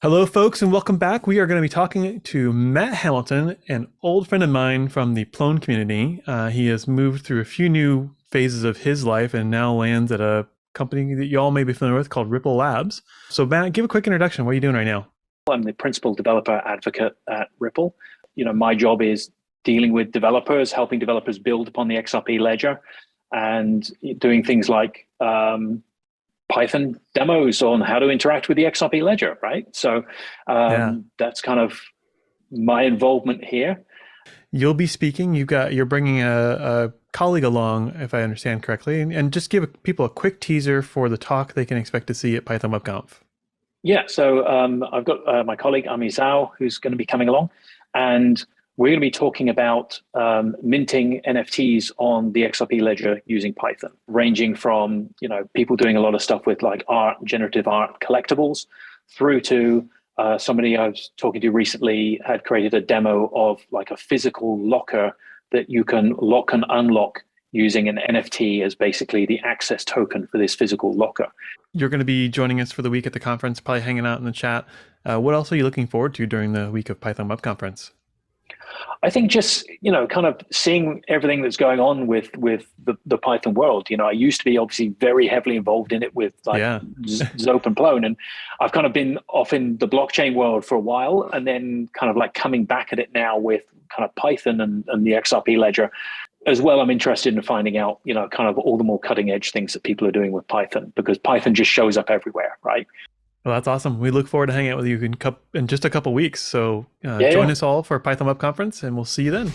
Hello, folks, and welcome back. We are going to be talking to Matt Hamilton, an old friend of mine from the Plone community. He has moved through a few new phases of his life and now lands at a company that you all may be familiar with called Ripple Labs. So, Matt, give a quick introduction. What are you doing right now? I'm the principal developer advocate at Ripple. My job is dealing with developers, helping developers build upon the XRP ledger, and doing things like Python demos on how to interact with the XRP ledger, right? So that's kind of my involvement here. You'll be speaking. You're bringing a colleague along, if I understand correctly, and just give people a quick teaser for the talk they can expect to see at Python Web Conf. Yeah, so I've got my colleague Ami Zhao, who's going to be coming along, and we're going to be talking about minting NFTs on the XRP ledger using Python, ranging from people doing a lot of stuff with like art, generative art, collectibles, through to somebody I was talking to recently had created a demo of like a physical locker that you can lock and unlock using an NFT as basically the access token for this physical locker. You're going to be joining us for the week at the conference, probably hanging out in the chat. What else are you looking forward to during the week of Python Web Conference? I think just, kind of seeing everything that's going on with the Python world. I used to be obviously very heavily involved in it with like Zope and Plone. And I've kind of been off in the blockchain world for a while and then kind of like coming back at it now with kind of Python and the XRP ledger. As well, I'm interested in finding out, kind of all the more cutting edge things that people are doing with Python, because Python just shows up everywhere, right? Well, that's awesome. We look forward to hanging out with you in just a couple weeks. So join us all for Python Web Conference, and we'll see you then.